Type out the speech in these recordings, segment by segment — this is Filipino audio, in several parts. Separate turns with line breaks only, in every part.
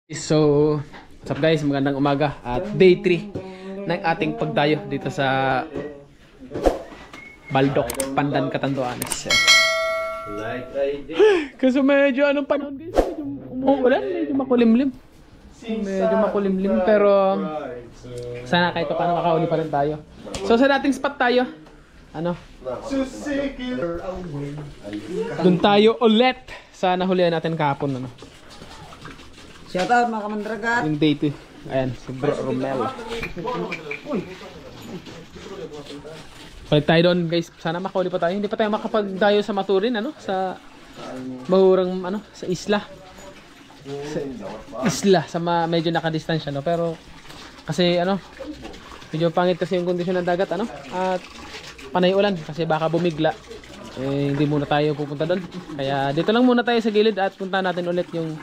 So, what's up guys? Magandang umaga at day 3 ng ating pagdayo dito sa Baldok, Pandan, Catanduanes. Kasi medyo anong panahon guys, medyo umuulan, medyo makulimlim. Medyo makulimlim pero sana kahit paano makauli pa rin tayo. So sa dating spot tayo, ano? Doon tayo ulit sa nahulihan natin kahapon, ano?
Shoutout mga kamandragat.
Yung day 2. Ayan, si Bro Romel. Balik tayo doon guys. Sana makauli pa tayo. Hindi pa tayo makapagdayo sa Maturin, ano? Sa bahurang, ano? Sa isla. Sa isla. Sa medyo nakadistansya, no? Pero, kasi, ano? Medyo pangit kasi yung kondisyon ng dagat, ano? At panay ulan. Kasi baka bumigla. Eh, hindi muna tayo pupunta doon. Kaya dito lang muna tayo sa gilid at punta natin ulit yung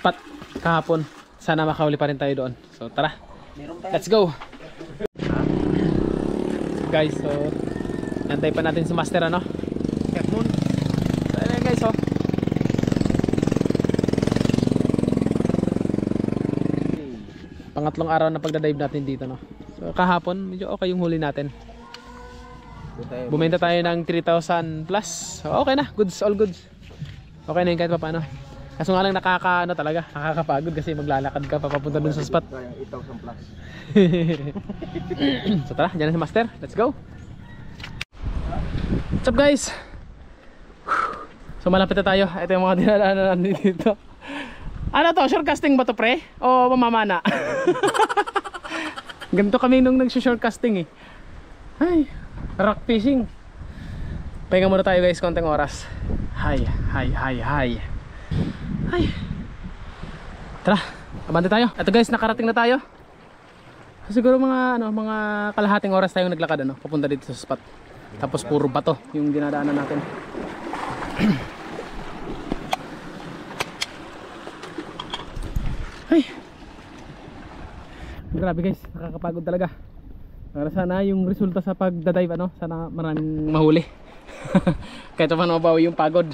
spot kahapon. Sana makauli pa rin tayo doon. So tara, let's go guys. So nantay pa natin si master, ano? So ayan guys, oh. Pangatlong araw na pagdadive natin dito, no? So kahapon medyo okay yung huli natin. Bumenta tayo ng 3,000 plus. So okay na, goods, all goods. Okay na yun kahit pa paano. Kaso nga lang nakakapagod kasi maglalakad ka papapunta dun sa spot.
8,000 plus.
So tara, dyan na si master. Let's go. What's up guys? So malapit na tayo. Ito yung mga dinadaanan natin dito. Ano to? Short casting ba to, pre? O mamamana? Ganito kami nung nag-short casting eh. Ay, rock fishing. Pahinga muna tayo guys, konting oras. Hi. Ay. Tara, abante tayo. Ito guys, nakarating na tayo. Siguro mga mga kalahating oras tayong naglakad, ano, papunta dito sa spot. Tapos puro bato yung dinadaanan natin. Ay. Grabe guys, nakakapagod talaga. Para sana yung resulta sa pagdadive, ano, sana maraming mahuli. Kahit paano mabawi yung pagod.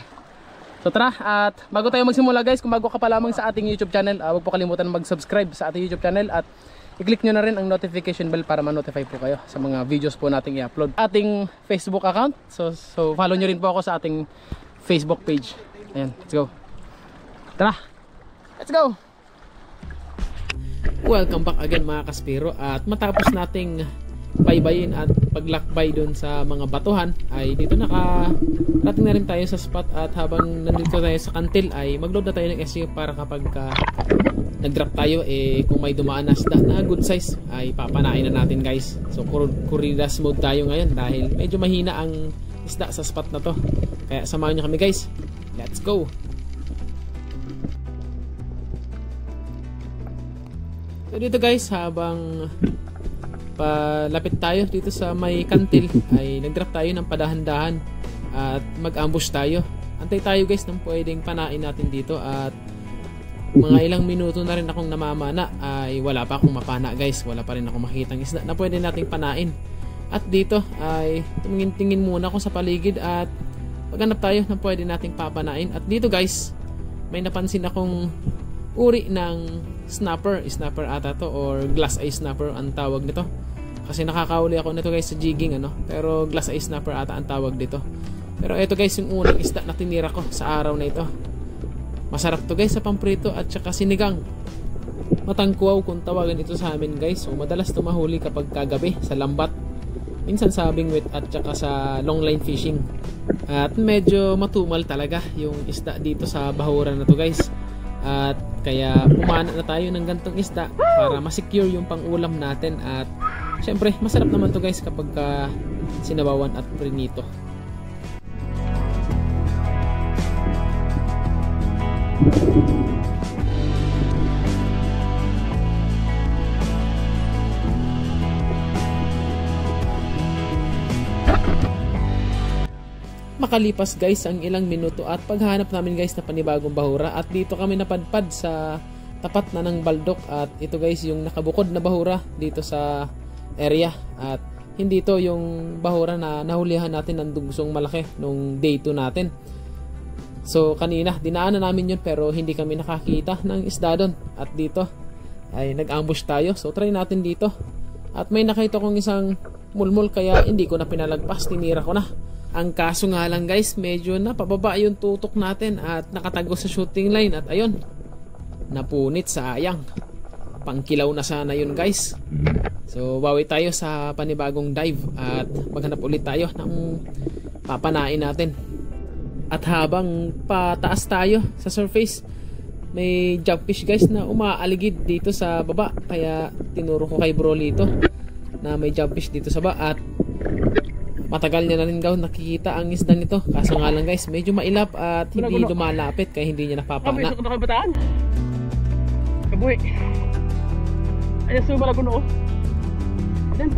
So tara, at bago tayo magsimula guys, kung bago ka pa lamang sa ating YouTube channel, huwag po kalimutan mag-subscribe sa ating YouTube channel at i-click nyo na rin ang notification bell para ma-notify po kayo sa mga videos po nating i-upload. Ating Facebook account, so follow nyo rin po ako sa ating Facebook page. Ayan, let's go. Tara, let's go! Welcome back again mga kaspiro, at matapos nating baybayin at paglakbay doon sa mga batuhan ay dito nakarating na rin tayo sa spot. At habang nandito tayo sa kantil ay magload na tayo ng SU para kapag nag-drop tayo kung may dumaan na isda na good size ay papanain na natin guys. So kuridas mode tayo ngayon dahil medyo mahina ang isda sa spot na to, kaya samahan nyo kami guys. Let's go! So dito guys, habang palapit tayo dito sa may kantil ay nag-drop tayo ng padahan-dahan at mag-ambush tayo. Antay tayo guys nang pwedeng panain natin dito, at mga ilang minuto na rin akong namamana ay wala pa akong mapana guys. Wala pa rin akong makikitang isda na pwede nating panain. At dito ay tumingin-tingin muna ako sa paligid at maghanap tayo na pwede nating papanain. At dito guys, may napansin akong uri ng snapper ata to, or glass eye snapper ang tawag nito. Kasi nakakauli ako nito guys sa jigging, ano, pero glass eye snapper ata ang tawag dito. Pero ito guys yung unang isda na tinira ko sa araw na ito. Masarap to guys sa pamprito at saka sinigang. Matangkuaw kung tawagan ito sa amin guys. So madalas tumahuli kapag kagabi sa lambat, minsan sa bingwit at saka sa long line fishing. At medyo matumal talaga yung isda dito sa bahuran na to guys. At kaya pumana na tayo ng gantong isda para ma-secure yung pang-ulam natin. At syempre masarap naman to guys kapag sinabawan at prinito. Makalipas guys ang ilang minuto at paghahanap namin guys na panibagong bahura, at dito kami napadpad sa tapat na ng baldok. At ito guys yung nakabukod na bahura dito sa area, at hindi to yung bahura na nahulihan natin ng dugsong malaki nung day 2 natin. So kanina dinaanan namin yun pero hindi kami nakakita ng isda doon. At dito ay nag-ambush tayo. So try natin dito. At may nakita kong isang mulmul kaya hindi ko na pinalagpas, tinira ko na. Ang kaso nga lang guys, medyo napababa yung tutok natin at nakatago sa shooting line. At ayun, napunit, sayang. Pangkilaw na sana yun guys. So bawi tayo sa panibagong dive at maghanap ulit tayo ng papanain natin. At habang pataas tayo sa surface, may jobfish guys na umaaligid dito sa baba. Kaya tinuro ko kay Brolito na may jobfish dito sa baba. At matagal niya na rin daw nakikita ang isdang ito. Kaso nga lang guys, medyo mailap at hindi lumalapit kaya hindi niya napapana.
Kami, sa bataan. Kabuhi. Ayan, sumala ko noo. Ayan.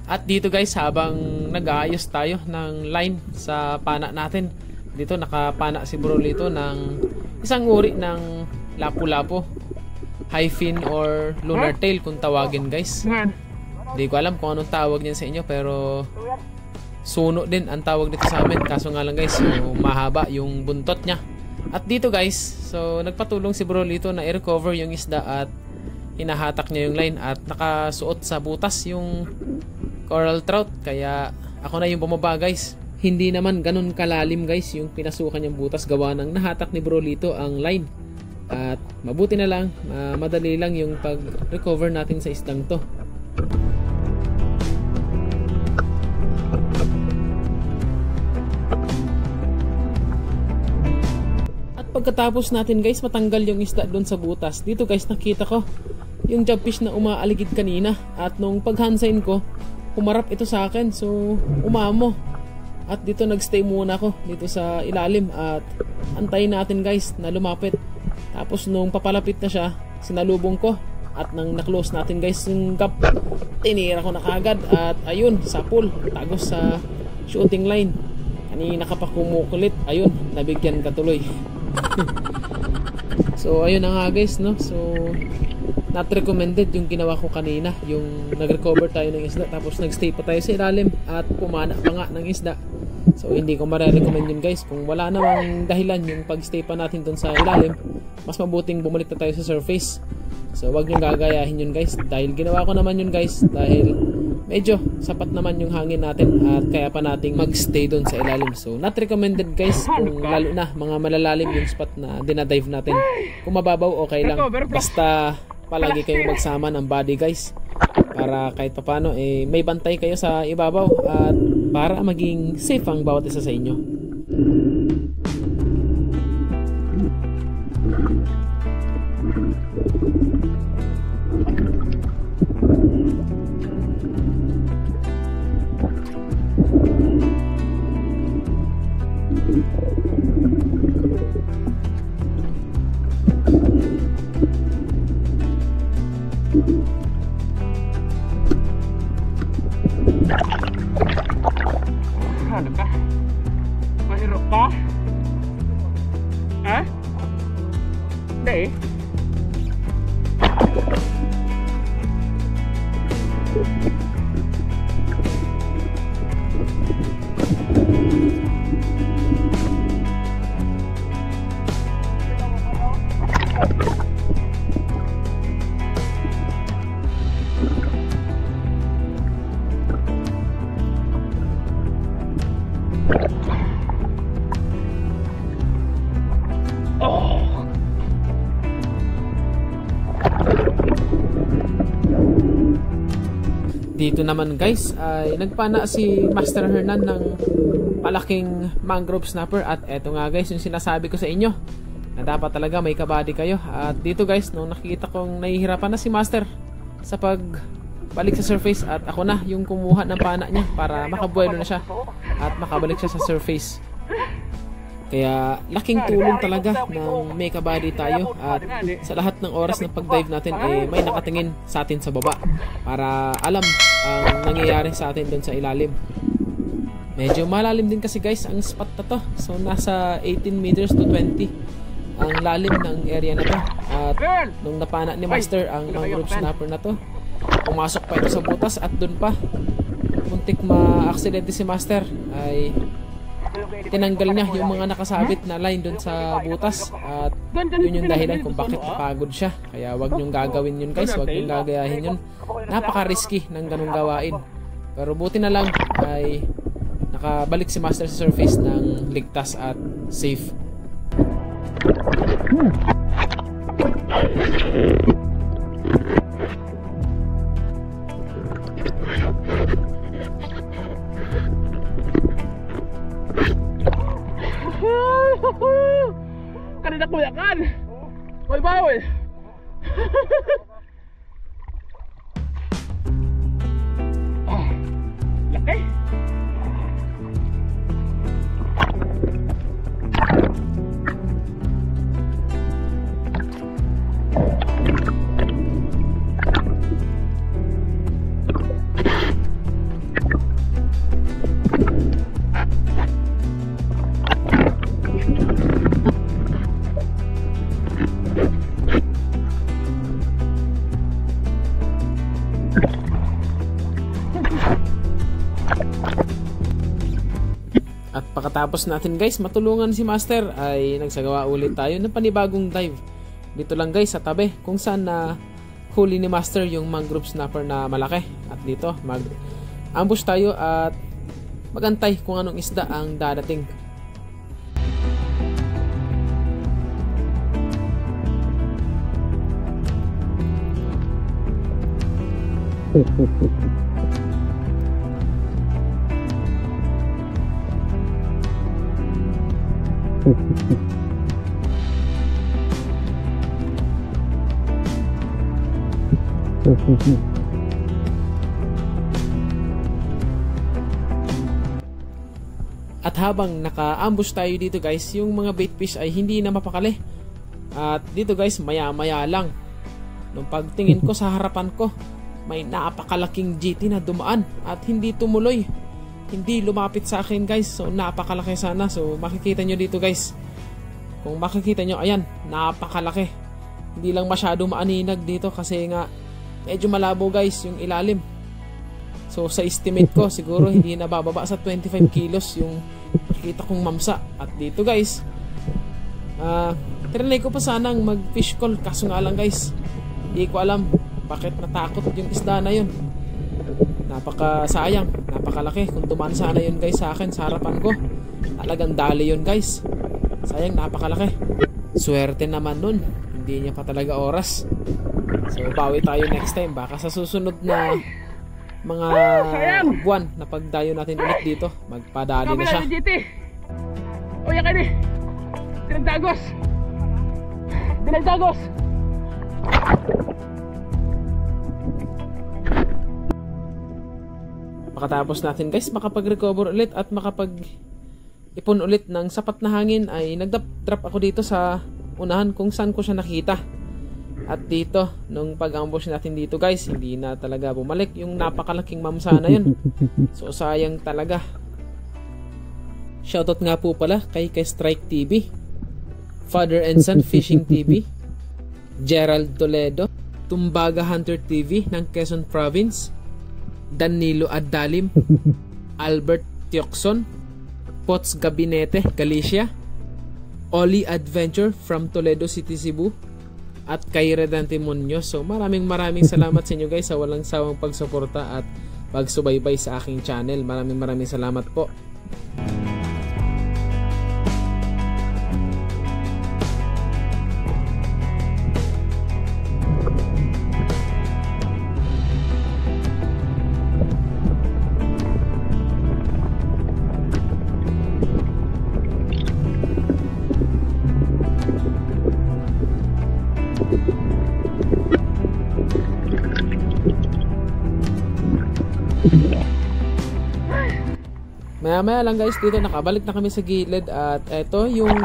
At dito guys, habang nag-aayos tayo ng line sa pana natin, dito nakapana si Brolito ng isang uri ng lapu-lapu, high fin or lunar tail kung tawagin guys. Hindi ko alam kung anong tawag niyan sa inyo pero suno din ang tawag dito sa amin. Kaso nga lang guys, so, mahaba yung buntot niya. At dito guys, so nagpatulong si Brolito na i-recover yung isda at hinahatak niya yung line at nakasuot sa butas yung coral trout. Kaya ako na yung bumaba guys. Hindi naman ganun kalalim guys yung pinasukan niyang butas, gawa ng nahatak ni Brolito ang line. At mabuti na lang, madali lang yung pag-recover natin sa isdang to. At pagkatapos natin guys matanggal yung isda doon sa butas, dito guys nakita ko yung jobfish na umaaligid kanina. At nung paghansain ko, humarap ito sa akin, so umamo. At dito nagstay muna ako dito sa ilalim at antayin natin guys na lumapit. Tapos nung papalapit na siya, sinalubong ko. At nang na-close natin guys yung gap, tinira ko na kagad. At ayun, sapul, tagos sa shooting line. Kanina ka pa kumukulit, ayun, nabigyan ka tuloy. So ayun na nga guys, no? So not recommended yung ginawa ko kanina, yung nag-recover tayo ng isda tapos nagstay pa tayo sa ilalim at pumana pa nga ng isda. So hindi ko mare-recommend yun guys. Kung wala namang dahilan yung pag-stay pa natin dun sa ilalim, mas mabuting bumalik na tayo sa surface. So wag nyo gagayahin yun guys, dahil ginawa ko naman yun guys dahil medyo sapat naman yung hangin natin at kaya pa nating mag-stay dun sa ilalim. So not recommended guys, kung lalo na mga malalalim yung spot na dinadive natin. Kung mababaw okay lang, basta palagi kayong magsama ng body guys para kahit papano may bantay kayo sa ibabaw at para maging safe ang bawat isa sa inyo.
Ano ka? Mahirap ka? Ha? Hindi eh.
Dito naman guys ay nagpana si Master Hernan ng malaking mangrove snapper. At eto nga guys yung sinasabi ko sa inyo na dapat talaga may kabady kayo. At dito guys, nung nakikita kong nahihirapan na si Master sa pagbalik sa surface at ako na yung kumuha ng pana niya para makabuelo na siya at makabalik siya sa surface. Kaya laking tulong talaga ng may kabady tayo at sa lahat ng oras ng pag-dive natin may nakatingin sa atin sa baba para alam ang nangyayari sa atin doon sa ilalim. Medyo malalim din kasi guys ang spot na to. So nasa 18 meters to 20 ang lalim ng area na to. At nung napana ni Master ang mangrove snapper na to, pumasok pa ito sa butas at doon pa muntik ma-accidente si Master ay tinanggal niya yung mga nakasabit na line dun sa butas. At yun yung dahilan kung bakit napagod siya. Kaya wag nyong gagawin yun guys, wag nyong gagayahin yun. Napaka-risky ng ganung gawain. Pero buti na lang ay nakabalik si Master sa surface ng ligtas at safe.
Kanina kuyakan. Hoy bawal. Laki.
At pagkatapos natin guys matulungan si Master ay nagsagawa ulit tayo ng panibagong dive. Dito lang guys sa tabi kung saan na huli ni Master yung mangrove snapper na malaki. At dito mag-ambush tayo at magantay kung anong isda ang dadating. At habang naka-ambush tayo dito guys, yung mga bait fish ay hindi na mapakali. At dito guys, maya-maya lang, nung pagtingin ko sa harapan ko, may napakalaking GT na dumaan at hindi tumuloy. Hindi lumapit sa akin guys. So napakalaki sana. So makikita nyo dito guys. Kung makikita nyo, ayan, napakalaki. Hindi lang masyado maaninag dito kasi nga medyo malabo guys yung ilalim. So sa estimate ko siguro hindi na bababa sa 25 kilos yung nakikita kong mamsa. At dito guys, trinay ko pa sanang mag fish call kaso nga lang guys, hindi ko alam bakit natakot yung isda na yun. Napakasayang, napakalaki. Kung dumaan sana yun guys sa akin, sa harapan ko, talagang dali yun guys. Sayang, napakalaki. Swerte naman nun, hindi niya pa talaga oras. So bawi tayo next time. Baka sa susunod na mga buwan na pagdayo natin ulit dito, magpadali na siya.
O yan kayo, dinagdagos. Dinagdagos.
Pagkatapos natin guys makapag-recover ulit at makapag-ipon ulit ng sapat na hangin, ay nag-drop ako dito sa unahan kung saan ko siya nakita. At dito, nung pag-ambush natin dito guys, hindi na talaga bumalik yung napakalaking mamsa na yun. So sayang talaga. Shoutout nga po pala kay Strike TV, Father and Son Fishing TV, Gerald Toledo, Tumbaga Hunter TV ng Quezon Province, Danilo Adalim, Albert Tiokson, Pots Gabinete, Galicia, Oli Adventure from Toledo City, Cebu, at kay Redante Munoz. So maraming salamat sa inyo guys sa walang sawang pagsuporta at pagsubaybay sa aking channel. Maraming salamat po. Maya lang guys, dito nakabalik na kami sa gilid at eto yung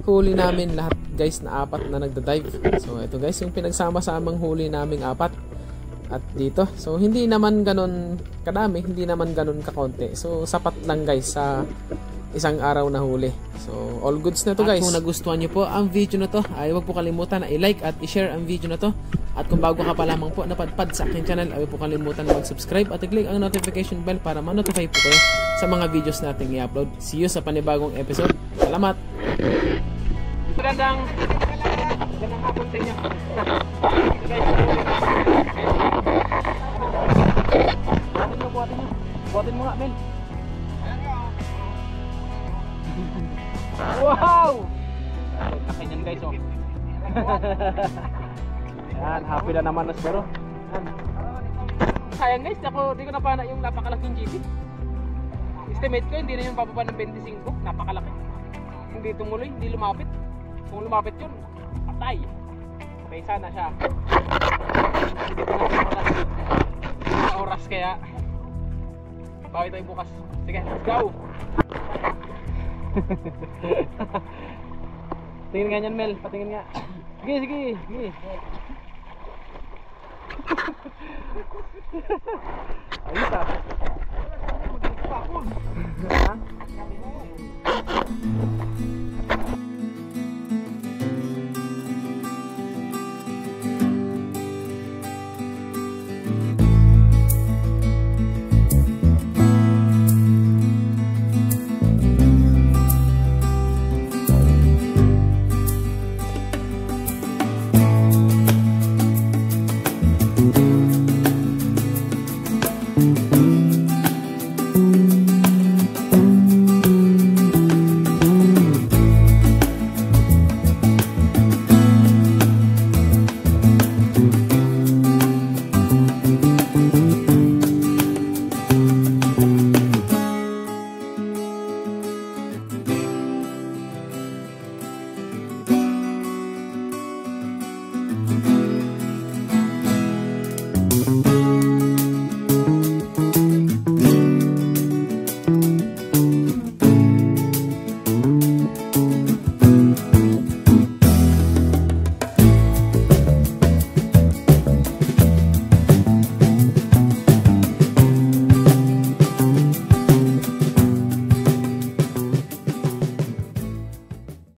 huli namin lahat guys na apat na nagda-dive. So eto guys yung pinagsama-samang huli naming apat. At dito, so hindi naman ganun kadami, hindi naman ganun kakonti. So sapat lang guys sa isang araw na huli. So all goods na to guys. At kung nagustuhan nyo po ang video na to, ay huwag po kalimutan na i-like at i-share ang video na to. At kung bago ka pa lamang po napadpad sa aking channel, ay huwag po kalimutan na mag-subscribe at i-click ang notification bell para ma-notify po kayo sa mga videos nating i-upload. See you sa panibagong episode. Salamat!
Magandang hapon sa inyo. Buhatin mo nga, Mel. Wow! Laki niyan guys, oh. Yan, happy na naman na siguro. Sayang guys, di ko napana yung napakalaking GT. Estimate ko, hindi na yung bababa ng 25. Napakalaki. Hindi tumuloy, hindi lumapit. Kung lumapit yun, patay. Okay, sana siya. Hindi ko na oras kaya bawi tayo bukas. Sige, let's go! Tingin nga yan, Mel. Patingin nga. Sige, sige, sige. Ayos ah. Ha?